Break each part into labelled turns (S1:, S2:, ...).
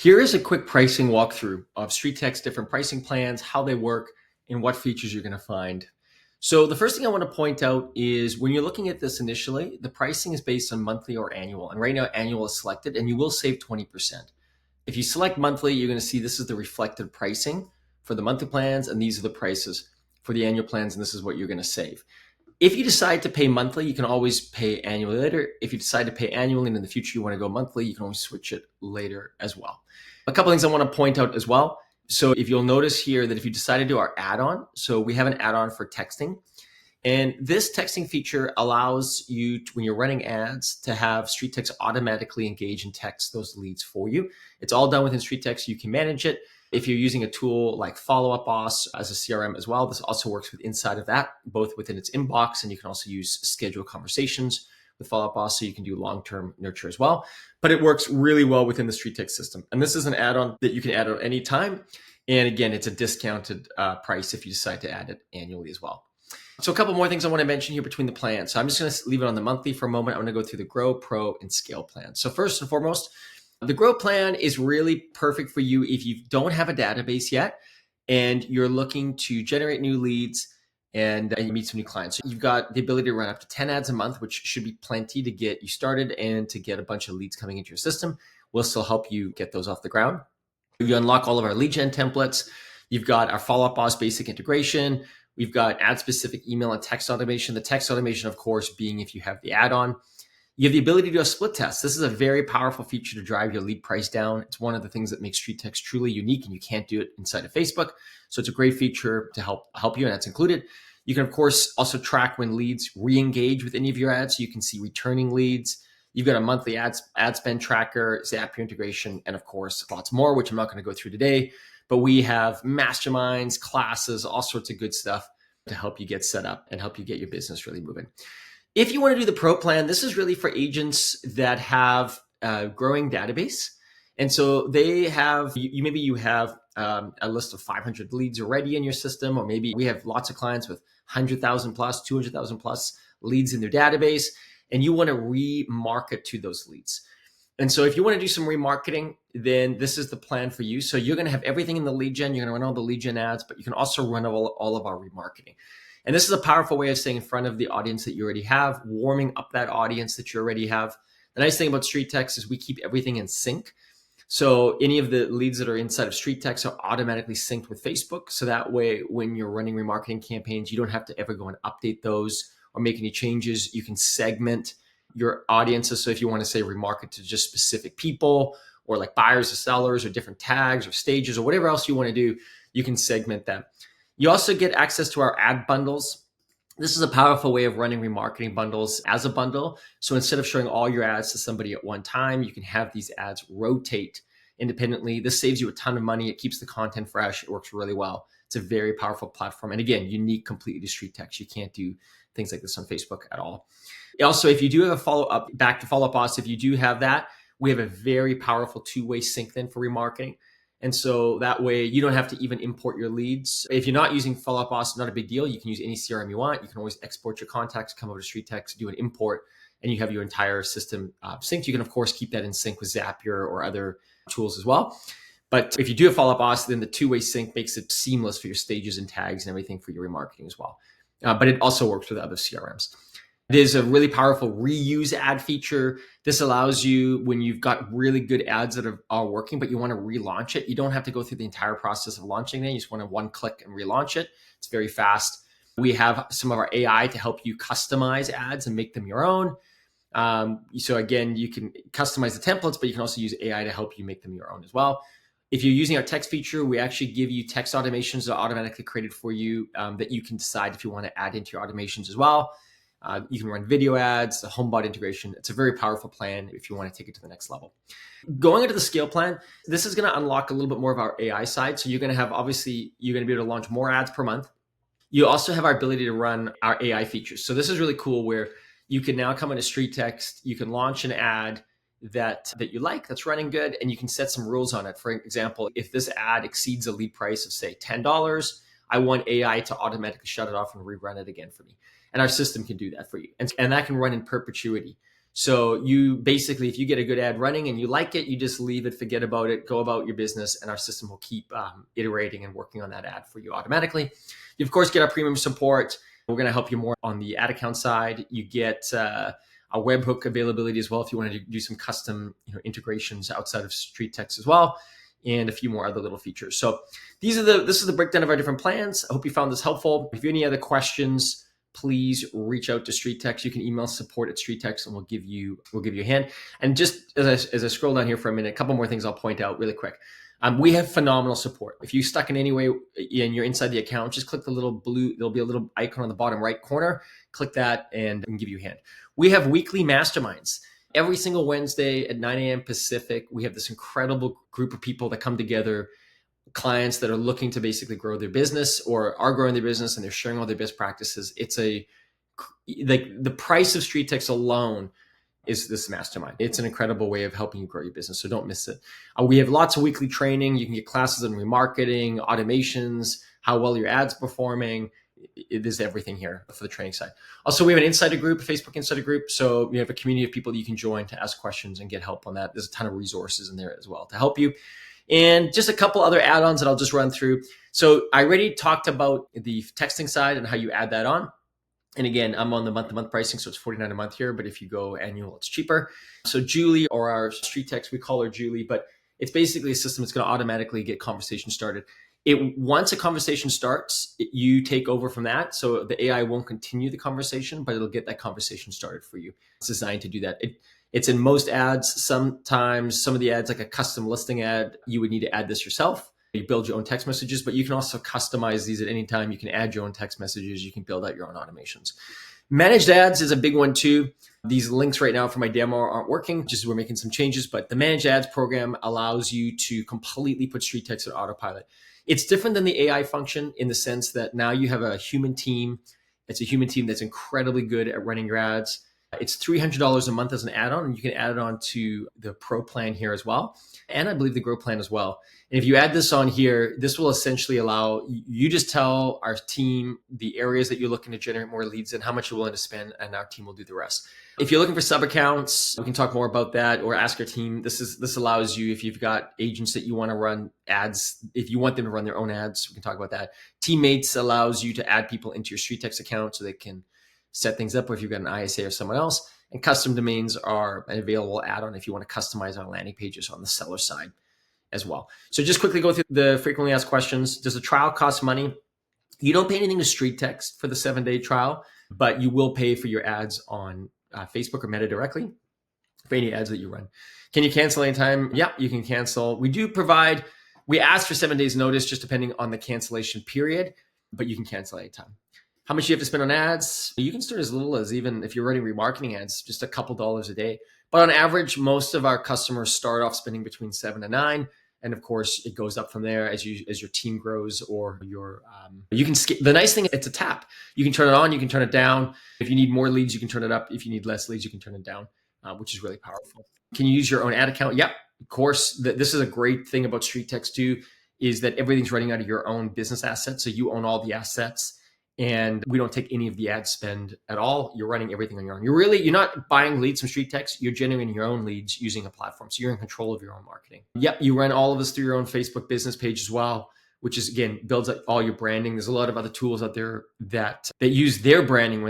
S1: Here is a quick pricing walkthrough of StreetText different pricing plans, how they work, and what features you're going to find. So the first thing I want to point out is when you're looking at this initially, the pricing is based on monthly or annual. And right now, annual is selected, and you will save 20%. If you select monthly, you're going to see this is the reflected pricing for the monthly plans, and these are the prices for the annual plans, and this is what you're going to save. If you decide to pay monthly, you can always pay annually later. If you decide to pay annually and in the future you want to go monthly, you can always switch it later as well. A couple things I want to point out as well. So if you'll notice here that if you decide to do our add-on, so we have an add-on for texting. And this texting feature allows you, when you're running ads, to have StreetText automatically engage and text those leads for you. It's all done within StreetText. You can manage it. If you're using a tool like Follow Up Boss as a CRM as well, this also works with inside of that, both within its inbox, and you can also use schedule conversations with Follow Up Boss, so you can do long-term nurture as well. But it works really well within the StreetText system. And this is an add-on that you can add at any time. And again, it's a discounted price if you decide to add it annually as well. So a couple more things I want to mention here between the plans. So I'm just going to leave it on the monthly for a moment. I'm going to go through the Grow, Pro, and Scale plan. So first and foremost, the Grow plan is really perfect for you if you don't have a database yet and you're looking to generate new leads and you meet some new clients. So you've got the ability to run up to 10 ads a month, which should be plenty to get you started and to get a bunch of leads coming into your system. We'll still help you get those off the ground. You unlock all of our lead gen templates. You've got our Follow Up Boss basic integration. We've got ad-specific email and text automation. The text automation, of course, being if you have the add-on. You have the ability to do a split test. This is a very powerful feature to drive your lead price down. It's one of the things that makes StreetText truly unique, and you can't do it inside of Facebook. So it's a great feature to help you, and that's included. You can, of course, also track when leads re-engage with any of your ads, so you can see returning leads. You've got a monthly ad spend tracker, Zapier integration, and of course, lots more, which I'm not going to go through today. But we have masterminds, classes, all sorts of good stuff to help you get set up and help you get your business really moving. If you want to do the Pro plan, this is really for agents that have a growing database. And so they have, maybe you have a list of 500 leads already in your system, or maybe we have lots of clients with 100,000 plus, 200,000 plus leads in their database, and you want to remarket to those leads. And so if you want to do some remarketing, then this is the plan for you. So you're going to have everything in the lead gen. You're going to run all the lead gen ads, but you can also run all of our remarketing. And this is a powerful way of staying in front of the audience that you already have, warming up that audience that you already have. The nice thing about StreetText is we keep everything in sync. So any of the leads that are inside of StreetText are automatically synced with Facebook. So that way, when you're running remarketing campaigns, you don't have to ever go and update those or make any changes. You can segment your audiences. So if you want to say remarket to just specific people or like buyers or sellers or different tags or stages or whatever else you want to do, you can segment them. You also get access to our ad bundles. This is a powerful way of running remarketing bundles as a bundle. So instead of showing all your ads to somebody at one time, you can have these ads rotate independently. This saves you a ton of money. It keeps the content fresh. It works really well. It's a very powerful platform. And again, unique completely to StreetText. You can't do things like this on Facebook at all. Also, if you do have a follow-up, back to Follow Up Boss, if you do have that, we have a very powerful two-way sync then for remarketing. And so that way you don't have to even import your leads. If you're not using Follow Up Boss, not a big deal. You can use any CRM you want. You can always export your contacts, come over to StreetText, do an import, and you have your entire system synced. You can, of course, keep that in sync with Zapier or other tools as well. But if you do have Follow Up Boss, then the two-way sync makes it seamless for your stages and tags and everything for your remarketing as well. But it also works with other CRMs. It is a really powerful reuse ad feature. This allows you, when you've got really good ads that are working, but you want to relaunch it, you don't have to go through the entire process of launching it. You just want to one click and relaunch it. It's very fast. We have some of our AI to help you customize ads and make them your own. So again, you can customize the templates, but you can also use AI to help you make them your own as well. If you're using our text feature, we actually give you text automations that are automatically created for you that you can decide if you want to add into your automations as well. You can run video ads, the HomeBot integration. It's a very powerful plan if you want to take it to the next level. Going into the scale plan, this is going to unlock a little bit more of our AI side. So you're going to have, obviously, you're going to be able to launch more ads per month. You also have our ability to run our AI features. So this is really cool where you can now come into StreetText, you can launch an ad that you like, that's running good, and you can set some rules on it. For example, if this ad exceeds a lead price of say $10, I want AI to automatically shut it off and rerun it again for me. And our system can do that for you. And that can run in perpetuity. So you basically, if you get a good ad running and you like it, you just leave it, forget about it, go about your business, and our system will keep iterating and working on that ad for you automatically. You, of course, get our premium support. We're going to help you more on the ad account side. You get a webhook availability as well if you want to do some custom integrations outside of StreetText as well, and a few more other little features. So this is the breakdown of our different plans. I hope you found this helpful. If you have any other questions, please reach out to StreetText. You can email support@StreetText and we'll give you a hand. And just as I scroll down here for a minute, a couple more things I'll point out really quick. We have phenomenal support. If you're stuck in any way and you're inside the account, just click the little blue, there'll be a little icon on the bottom right corner. Click that and we can give you a hand. We have weekly masterminds. Every single Wednesday at 9 a.m. Pacific, we have this incredible group of people that come together, clients that are looking to basically grow their business or are growing their business, and they're sharing all their best practices. It's the price of StreetText alone is this mastermind. It's an incredible way of helping you grow your business. So don't miss it. We have lots of weekly training. You can get classes on remarketing, automations, how well your ads performing. It is everything here for the training side. Also, we have an insider group, a Facebook insider group. So we have a community of people that you can join to ask questions and get help on that. There's a ton of resources in there as well to help you. And just a couple other add-ons that I'll just run through. So I already talked about the texting side and how you add that on. And again, I'm on the month-to-month pricing, so it's $49 a month here. But if you go annual, it's cheaper. So Julie, or our StreetText, we call her Julie, but it's basically a system that's going to automatically get conversation started. Once a conversation starts, you take over from that. So the AI won't continue the conversation, but it'll get that conversation started for you. It's designed to do that. It's in most ads. Sometimes some of the ads, like a custom listing ad, you would need to add this yourself. You build your own text messages, but you can also customize these at any time. You can add your own text messages. You can build out your own automations. Managed ads is a big one too. These links right now for my demo aren't working, just we're making some changes, but the managed ads program allows you to completely put StreetText on autopilot. It's different than the AI function in the sense that now you have a human team. It's a human team that's incredibly good at running your ads. It's $300 a month as an add-on, and you can add it on to the Pro plan here as well. And I believe the Grow plan as well. And if you add this on here, this will essentially allow you just tell our team the areas that you're looking to generate more leads and how much you're willing to spend, and our team will do the rest. If you're looking for sub accounts, we can talk more about that, or ask our team. This allows you, if you've got agents that you want to run ads, if you want them to run their own ads, we can talk about that. Teammates allows you to add people into your StreetText account so they can set things up, or if you've got an ISA or someone else. And custom domains are an available add-on if you want to customize our landing pages on the seller side as well. So just quickly go through the frequently asked questions. Does the trial cost money? You don't pay anything to StreetText for the 7-day trial, but you will pay for your ads on Facebook or Meta directly for any ads that you run. Can you cancel anytime? Yeah, you can cancel. We ask for 7 days notice just depending on the cancellation period, but you can cancel anytime. How much you have to spend on ads? You can start as little as, even if you're running remarketing ads, just a couple dollars a day. But on average, most of our customers start off spending between $7 and $9. And of course, it goes up from there as your team grows, or you can skip. The nice thing, it's a tap. You can turn it on, you can turn it down. If you need more leads, you can turn it up. If you need less leads, you can turn it down, which is really powerful. Can you use your own ad account? Yep, of course. This is a great thing about StreetText too, is that everything's running out of your own business assets. So you own all the assets. And we don't take any of the ad spend at all. You're running everything on your own. You're not buying leads from StreetText. You're generating your own leads using a platform. So you're in control of your own marketing. Yep, you run all of this through your own Facebook business page as well, which is, again, builds up all your branding. There's a lot of other tools out there that use their branding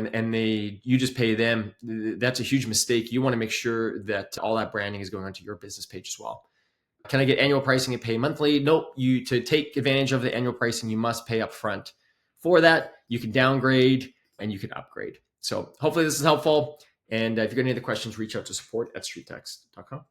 S1: you just pay them. That's a huge mistake. You want to make sure that all that branding is going onto your business page as well. Can I get annual pricing and pay monthly? Nope. To take advantage of the annual pricing, you must pay up front. For that, you can downgrade and you can upgrade. So hopefully this is helpful. And if you've got any other questions, reach out to support@streettext.com.